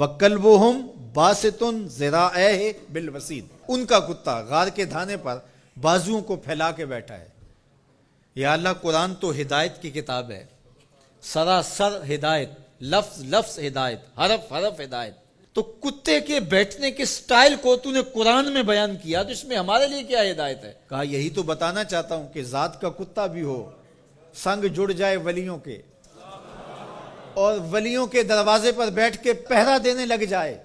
وَكَلْبُهُمْ بَاسِطٌ ذِرَاعَيْهِ بِالْوَسِيدِ، ان کا کتا غار کے دھانے پر بازوؤں کو پھیلا کے بیٹھا ہے۔ یا اللہ، قرآن تو ہدایت کی کتاب ہے، سراسر ہدایت، لفظ لفظ ہدایت، حرف حرف ہدایت۔ تو کتے کے بیٹھنے کے سٹائل کو تو نے قرآن میں بیان کیا، تو اس میں ہمارے لیے کیا ہدایت ہے؟ کہا یہی تو بتانا چاہتا ہوں کہ ذات کا کتا بھی ہو، سنگ جڑ جائے ولیوں کے، اور ولیوں کے دروازے پر بیٹھ کے پہرا دینے لگ جائے،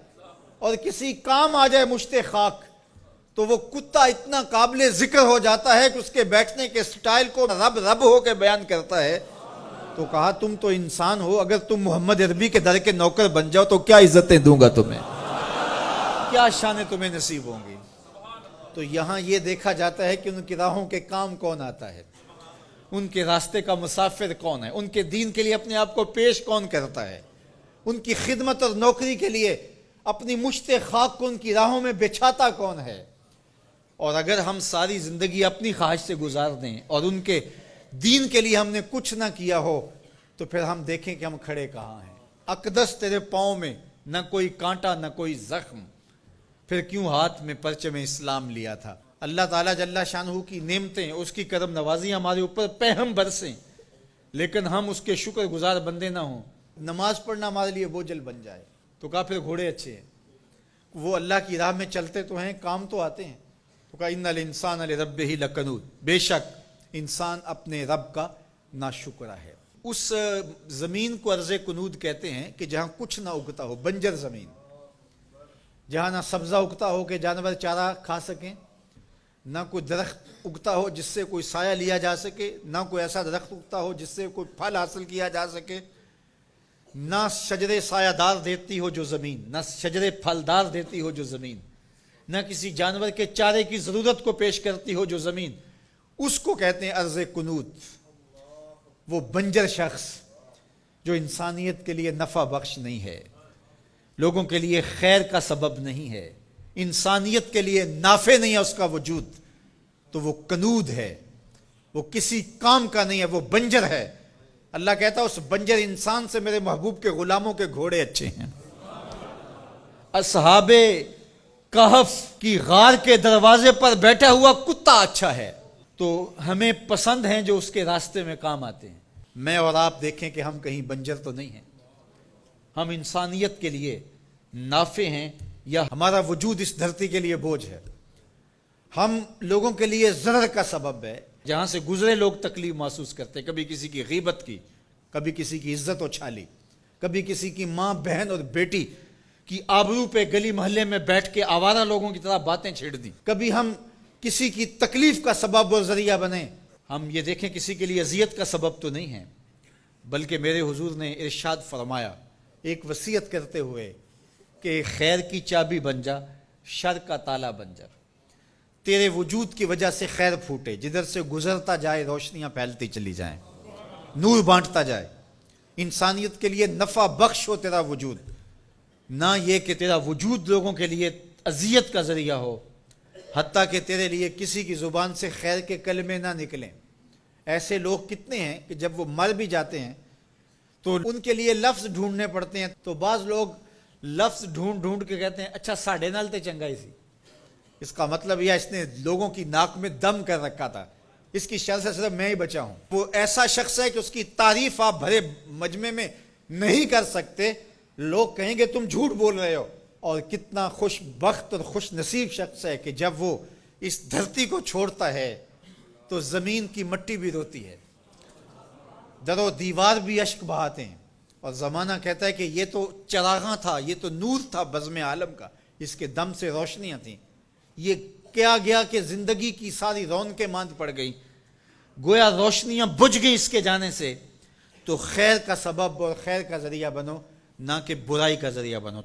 اور کسی کام آ جائے مشت خاک، تو وہ کتا اتنا قابل ذکر ہو جاتا ہے کہ اس کے بیٹھنے کے سٹائل کو رب رب ہو کے بیان کرتا ہے۔ تو کہا تم تو انسان ہو، اگر تم محمد عربی کے در کے نوکر بن جاؤ تو کیا عزتیں دوں گا تمہیں، کیا شانیں تمہیں نصیب ہوں گی۔ تو یہاں یہ دیکھا جاتا ہے کہ ان کی راہوں کے کام کون آتا ہے، ان کے راستے کا مسافر کون ہے، ان کے دین کے لیے اپنے آپ کو پیش کون کرتا ہے، ان کی خدمت اور نوکری کے لیے اپنی مشت خاک کو ان کی راہوں میں بچھاتا کون ہے۔ اور اگر ہم ساری زندگی اپنی خواہش سے گزار دیں اور ان کے دین کے لیے ہم نے کچھ نہ کیا ہو، تو پھر ہم دیکھیں کہ ہم کھڑے کہاں ہیں۔ اقدس تیرے پاؤں میں نہ کوئی کانٹا نہ کوئی زخم، پھر کیوں ہاتھ میں پرچم اسلام لیا تھا۔ اللہ تعالیٰ جل شانہ کی نعمتیں، اس کی کرم نوازیاں ہمارے اوپر پہم برسیں، لیکن ہم اس کے شکر گزار بندے نہ ہوں، نماز پڑھنا ہمارے لیے بوجھل بن جائے۔ تو کہا پھر گھوڑے اچھے ہیں، وہ اللہ کی راہ میں چلتے تو ہیں، کام تو آتے ہیں۔ تو کہا ان الانسان لربہ لکنود، بے شک انسان اپنے رب کا ناشکرا ہے۔ اس زمین کو ارض کنود کہتے ہیں کہ جہاں کچھ نہ اگتا ہو، بنجر زمین، جہاں نہ سبزہ اگتا ہو کہ جانور چارہ کھا سکیں، نہ کوئی درخت اگتا ہو جس سے کوئی سایہ لیا جا سکے، نہ کوئی ایسا درخت اگتا ہو جس سے کوئی پھل حاصل کیا جا سکے، نہ شجرے سایہ دار دیتی ہو جو زمین، نہ شجرے پھلدار دیتی ہو جو زمین، نہ کسی جانور کے چارے کی ضرورت کو پیش کرتی ہو جو زمین، اس کو کہتے ہیں ارض کنود۔ وہ بنجر شخص جو انسانیت کے لیے نفع بخش نہیں ہے، لوگوں کے لیے خیر کا سبب نہیں ہے، انسانیت کے لیے نافع نہیں ہے اس کا وجود، تو وہ کنود ہے، وہ کسی کام کا نہیں ہے، وہ بنجر ہے۔ اللہ کہتا ہے اس بنجر انسان سے میرے محبوب کے غلاموں کے گھوڑے اچھے ہیں۔ اصحاب کہف کی غار کے دروازے پر بیٹھا ہوا کتا اچھا ہے۔ تو ہمیں پسند ہیں جو اس کے راستے میں کام آتے ہیں۔ میں اور آپ دیکھیں کہ ہم کہیں بنجر تو نہیں ہیں، ہم انسانیت کے لیے نافع ہیں، یا ہمارا وجود اس دھرتی کے لیے بوجھ ہے، ہم لوگوں کے لیے ضرر کا سبب ہے۔ جہاں سے گزرے لوگ تکلیف محسوس کرتے، کبھی کسی کی غیبت کی، کبھی کسی کی عزت اچھالی، کبھی کسی کی ماں بہن اور بیٹی کی آبرو پہ گلی محلے میں بیٹھ کے آوارہ لوگوں کی طرح باتیں چھیڑ دیں، کبھی ہم کسی کی تکلیف کا سبب اور ذریعہ بنے۔ ہم یہ دیکھیں کسی کے لیے اذیت کا سبب تو نہیں ہے، بلکہ میرے حضور نے ارشاد فرمایا ایک وصیت کرتے ہوئے کہ خیر کی چابی بن جا، شر کا تالا بن جا، تیرے وجود کی وجہ سے خیر پھوٹے، جدھر سے گزرتا جائے روشنیاں پھیلتی چلی جائیں، نور بانٹتا جائے، انسانیت کے لیے نفع بخش ہو تیرا وجود، نہ یہ کہ تیرا وجود لوگوں کے لیے اذیت کا ذریعہ ہو، حتیٰ کہ تیرے لیے کسی کی زبان سے خیر کے کلمے نہ نکلیں۔ ایسے لوگ کتنے ہیں کہ جب وہ مر بھی جاتے ہیں تو ان کے لیے لفظ ڈھونڈنے پڑتے ہیں، تو بعض لوگ لفظ ڈھونڈ ڈھونڈ کے کہتے ہیں اچھا ساڑھے نال تے چنگائی سی، اس کا مطلب یہ اس نے لوگوں کی ناک میں دم کر رکھا تھا، اس کی شر سے صرف میں ہی بچا ہوں۔ وہ ایسا شخص ہے کہ اس کی تعریف آپ بھرے مجمع میں نہیں کر سکتے، لوگ کہیں گے تم جھوٹ بول رہے ہو۔ اور کتنا خوش بخت اور خوش نصیب شخص ہے کہ جب وہ اس دھرتی کو چھوڑتا ہے تو زمین کی مٹی بھی روتی ہے، در و دیوار بھی اشک بہاتے ہیں، اور زمانہ کہتا ہے کہ یہ تو چراغاں تھا، یہ تو نور تھا بزم عالم کا، اس کے دم سے روشنیاں تھیں۔ یہ کیا گیا کہ زندگی کی ساری رونقیں ماند پڑ گئی، گویا روشنیاں بجھ گئی اس کے جانے سے۔ تو خیر کا سبب اور خیر کا ذریعہ بنو، نہ کہ برائی کا ذریعہ بنو۔